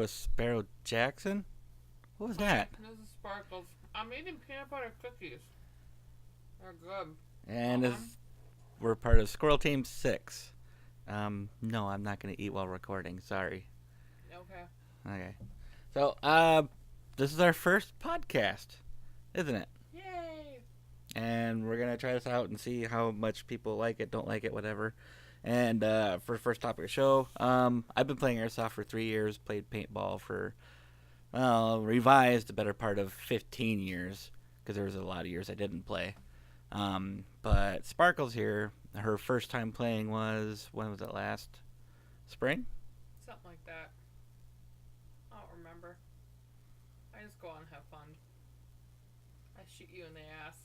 with Sparrow Jackson? What was that? This is Sparkles. I'm eating peanut butter cookies. They're good. And we're part of Squirrel Team 6. No, I'm not going to eat while recording. Sorry. Okay. Okay. So, this is our first podcast, isn't it? Yay! And we're going to try this out and see how much people like it, don't like it, whatever. And for first topic of the show, I've been playing Airsoft for 3 years, played paintball for, revised the better part of 15 years, because there was a lot of years I didn't play. But Sparkle's here. Her first time playing was, when was it, last spring? Something like that. I don't remember. I just go out and have fun. I shoot you in the ass.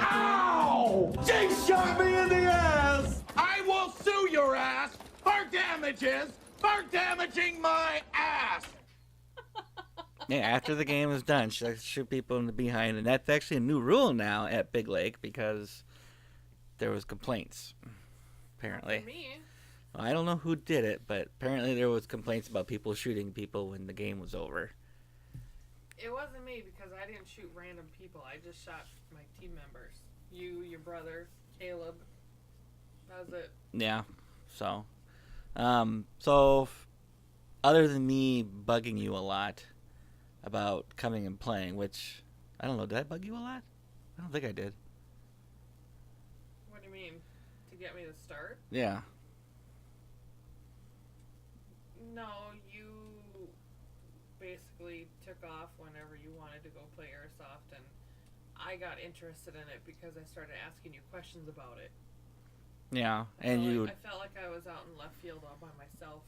Ow! Jake shot me in the ass! I will sue your ass for damages for damaging my ass! Yeah, after the game is done, she likes to shoot people in the behind, and that's actually a new rule now at Big Lake because there was complaints, apparently. For me. Well, I don't know who did it, but apparently there was complaints about people shooting people when the game was over. It wasn't me because I didn't shoot random people. I just shot my team members. You, your brother, Caleb. That was it. Yeah, so other than me bugging you a lot about coming and playing, which, I don't know, did I bug you a lot? I don't think I did. What do you mean? To get me to start? Yeah. No, you basically took off whenever you wanted to go play Airsoft, and I got interested in it because I started asking you questions about it. Yeah, I felt like I was out in left field all by myself.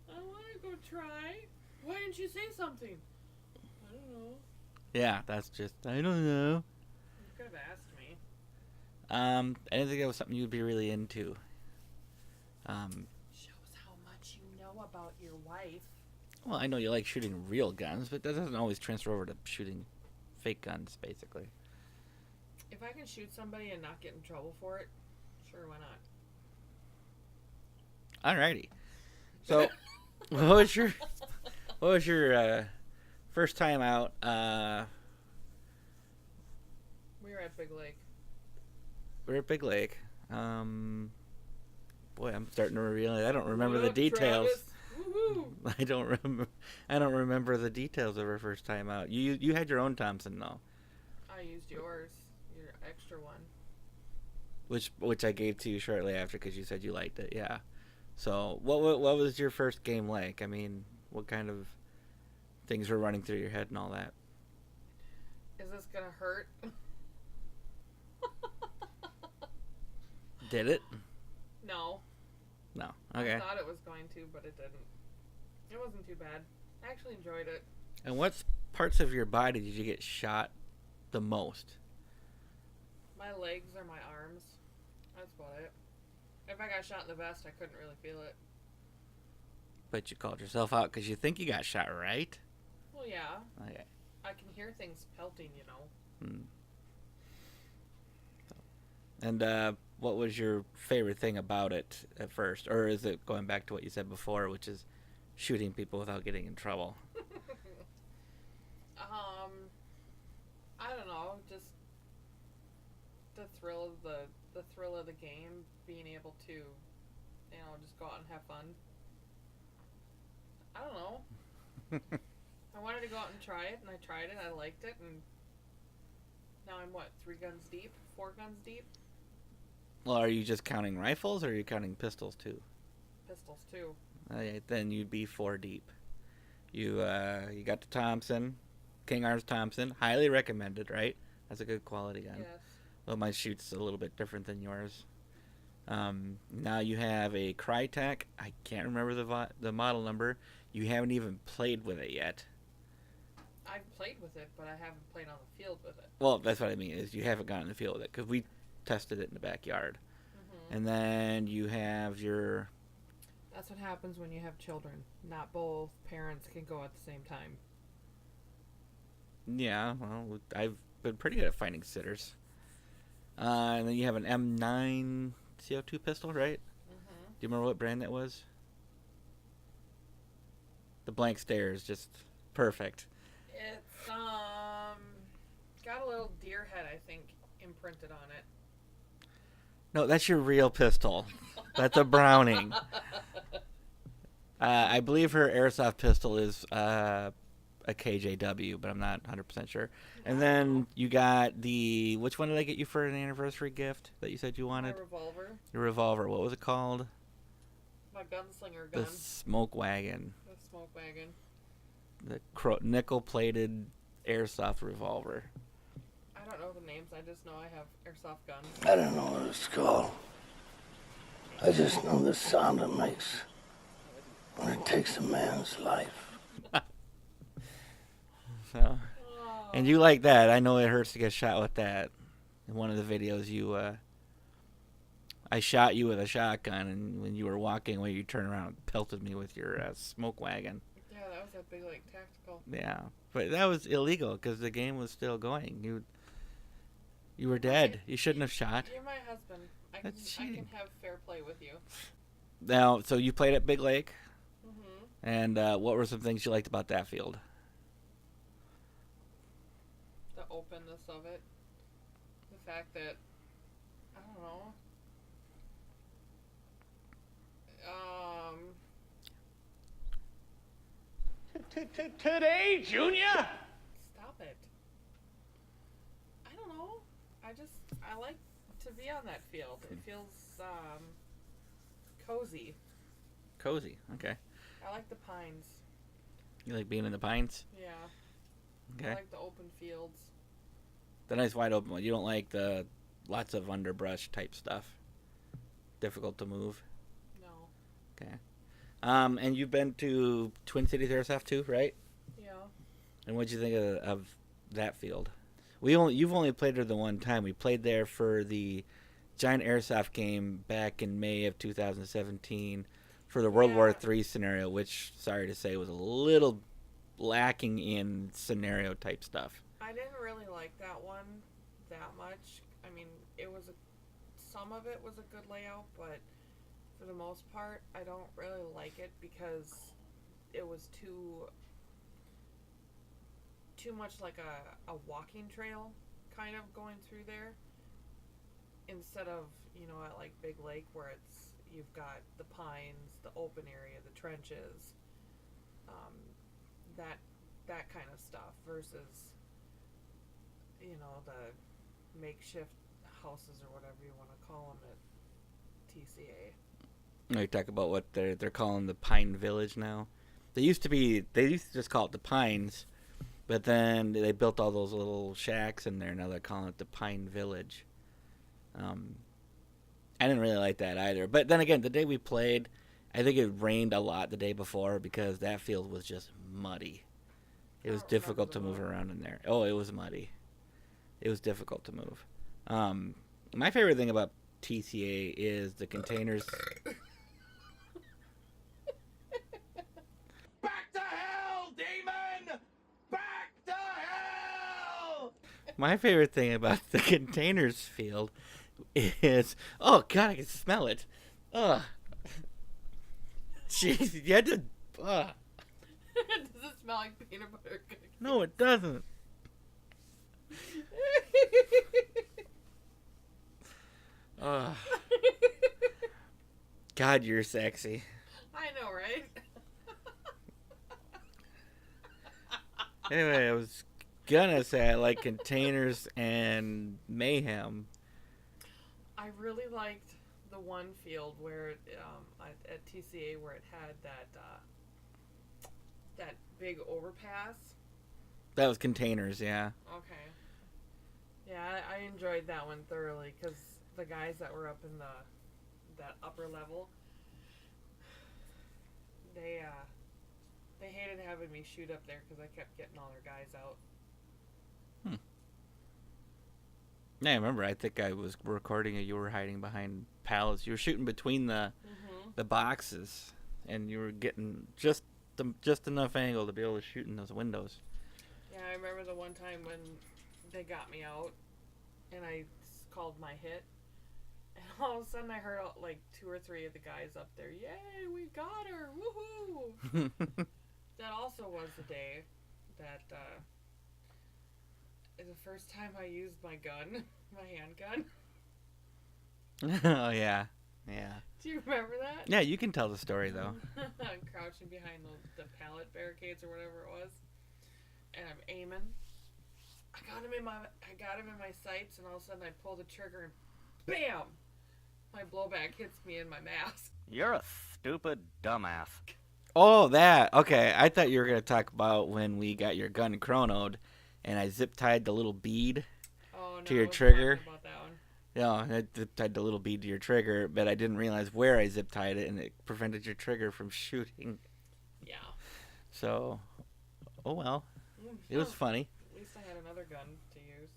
I want to go try. Why didn't you say something? I don't know. Yeah, that's just, I don't know. You could have asked me. I didn't think that was something you'd be really into. Shows how much you know about your wife. Well, I know you like shooting real guns, but that doesn't always transfer over to shooting fake guns, basically. If I can shoot somebody and not get in trouble for it, sure, why not? Alrighty. So, what was your first time out? We were at Big Lake. We were at Big Lake. Boy, I'm starting to realize I don't remember What the up, details. Travis? Woohoo! I don't remember the details of our first time out. You had your own Thompson though, I used yours, your extra one. which I gave to you shortly after because you said you liked it. Yeah. So what was your first game like? I mean, what kind of things were running through your head and all that? Is this gonna hurt? Did it? No. No. Okay. I thought it was going to, but it didn't. It wasn't too bad. I actually enjoyed it. And what parts of your body did you get shot the most? My legs or my arms. That's about it. If I got shot in the vest, I couldn't really feel it. But you called yourself out because you think you got shot, right? Well, yeah. Okay. I can hear things pelting, you know. And what was your favorite thing about it at first? Or is it going back to what you said before, which is shooting people without getting in trouble? I don't know, just the thrill of the game, being able to, just go out and have fun. I don't know. I wanted to go out and try it, and I tried it. I liked it, and now I'm 3 guns deep, 4 guns deep. Well, are you just counting rifles, or are you counting pistols too? Pistols too. Then you'd be 4 deep. You got the Thompson, King Arms Thompson, highly recommended, right? That's a good quality gun. Yes. Well, my shoot's a little bit different than yours. Now you have a Crytek. I can't remember the model number. You haven't even played with it yet. I've played with it, but I haven't played on the field with it. Well, that's what I mean, is you haven't gone in the field with it, because we tested it in the backyard. Mm-hmm. And then you have your... That's what happens when you have children. Not both parents can go at the same time. Yeah, well, I've been pretty good at finding sitters. And then you have an M9 CO2 pistol, right? Mm-hmm. Do you remember what brand that was? The blank stare is just perfect. It's got a little deer head, I think, imprinted on it. No, that's your real pistol. That's a Browning. I believe her airsoft pistol is a KJW, but I'm not 100% sure. And then you got the... Which one did I get you for an anniversary gift that you said you wanted? My revolver. Your revolver. What was it called? My gunslinger gun. The smoke wagon. The smoke wagon. The nickel-plated airsoft revolver. I don't know the names. I just know I have airsoft guns. I don't know what it's called. I just know the sound it makes when it takes a man's life. So, and you like that. I know it hurts to get shot with that. In one of the videos, I shot you with a shotgun, and when you were walking away, you turned around and pelted me with your smoke wagon. Yeah, that was that big, like, tactical. Yeah, but that was illegal because the game was still going. You were dead. You shouldn't have shot. You're my husband. I can have fair play with you. Now, so you played at Big Lake, Mm-hmm. and what were some things you liked about that field? The openness of it. The fact that, I don't know. Today, Junior? Stop it. I don't know. I like to be on that field. It feels, cozy. Cozy. Okay. I like the pines. You like being in the pines? Yeah. Okay. I like the open fields. The nice wide open one. You don't like the lots of underbrush type stuff. Difficult to move. No. Okay. And you've been to Twin Cities Airsoft too, right? Yeah. And what'd you think of that field? You've only played there the one time. We played there for the giant airsoft game back in May of 2017 for the World War III scenario, which, sorry to say, was a little lacking in scenario type stuff. I didn't really like that one that much. I mean, some of it was a good layout, but for the most part, I don't really like it because it was too much like a walking trail kind of going through there instead of, at like Big Lake where you've got the pines, the open area, the trenches, that kind of stuff versus, the makeshift houses or whatever you want to call them at TCA. You talk about what they're calling the Pine Village now. They used to just call it the Pines, but then they built all those little shacks in there. Now they're calling it the Pine Village. I didn't really like that either. But then again, the day we played, I think it rained a lot the day before because that field was just muddy. It was difficult to move around in there. Oh, it was muddy. It was difficult to move. My favorite thing about TCA is the containers. Back to hell, demon! Back to hell! My favorite thing about the containers field is, oh god, I can smell it. Ugh. Jeez, you had to. Ugh. Does it smell like peanut butter cookies? No, it doesn't. Ugh. God, you're sexy. I know, right? Anyway, I was gonna say I like containers and mayhem. I really liked the one field where at TCA where it had that big overpass. That was containers, yeah. Okay. Yeah, I enjoyed that one thoroughly because the guys that were up in that upper level, they hated having me shoot up there because I kept getting all their guys out. Yeah, I remember. I think I was recording you. You were hiding behind pallets. You were shooting between the boxes, and you were getting just enough angle to be able to shoot in those windows. Yeah, I remember the one time when they got me out, and I called my hit, and all of a sudden I heard like 2 or 3 of the guys up there, "Yay, we got her! Woohoo!" That also was the day that is the first time I used my gun, my handgun. Oh yeah, yeah. Do you remember that? Yeah, you can tell the story though. I'm crouching behind the pallet barricades or whatever it was, and I'm aiming. I got him in my sights, and all of a sudden I pull the trigger and bam! My blowback hits me in my mask. You're a stupid dumbass. Oh, that. Okay, I thought you were gonna talk about when we got your gun chronoed, and I zip tied the little bead to your trigger. About that one. Yeah, I zip tied the little bead to your trigger, but I didn't realize where I zip tied it, and it prevented your trigger from shooting. Yeah. So, oh well, it was funny. At least I had another gun to use.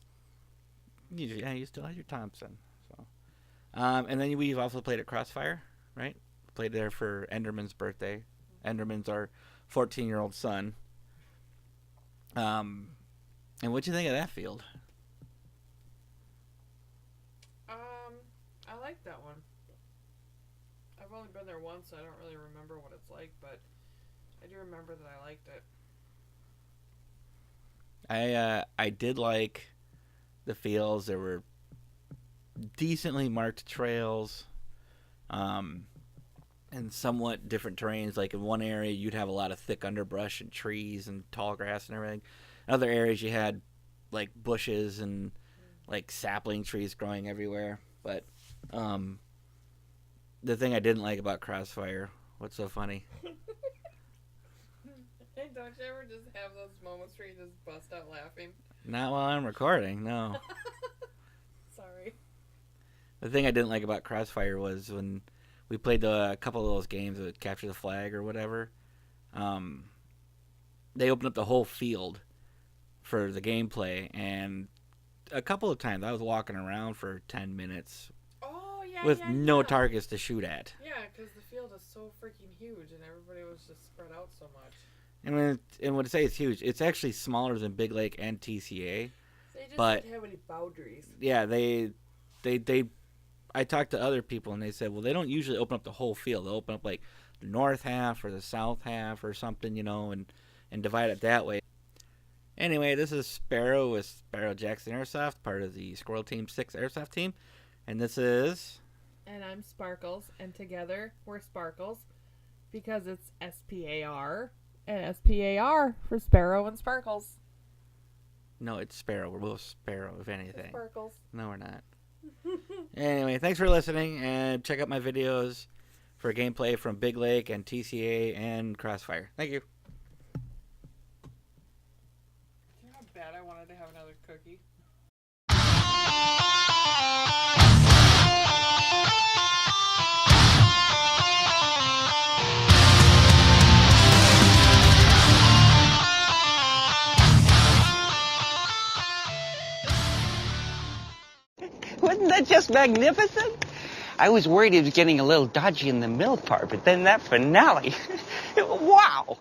Yeah, you still had your Thompson. So, and then we've also played at Crossfire, right? Played there for Enderman's birthday. Enderman's our 14-year-old son. And what'd you think of that field? I like that one. I've only been there once, so I don't really remember what it's like, but I do remember that I liked it. I did like the fields. There were decently marked trails, and somewhat different terrains. Like in one area, you'd have a lot of thick underbrush and trees and tall grass and everything. In other areas, you had like bushes and like sapling trees growing everywhere. But the thing I didn't like about Crossfire, what's so funny? Hey, don't you ever just have those moments where you just bust out laughing? Not while I'm recording, no. Sorry. The thing I didn't like about Crossfire was when we played a couple of those games with Capture the Flag or whatever. They opened up the whole field for the gameplay, and a couple of times I was walking around for 10 minutes with no targets to shoot at. Yeah, because the field is so freaking huge, and everybody was just spread out so much. And when I say it's huge, it's actually smaller than Big Lake and TCA. They just but didn't have any boundaries. Yeah, they. I talked to other people, and they said, well, they don't usually open up the whole field. They'll open up like the north half or the south half or something, and divide it that way. Anyway, this is Sparrow with Sparrow Jackson Airsoft, part of the Squirrel Team 6 Airsoft team. And this is... And I'm Sparkles, and together we're Sparkles because it's SPAR, and SPAR for Sparrow and Sparkles. No, it's Sparrow. We're both Sparrow, if anything. Sparkles. No, we're not. Anyway, thanks for listening, and check out my videos for gameplay from Big Lake and TCA and Crossfire. Thank you. Do you know how bad I wanted to have another cookie? Wasn't that just magnificent? I was worried he was getting a little dodgy in the middle part, but then that finale, wow!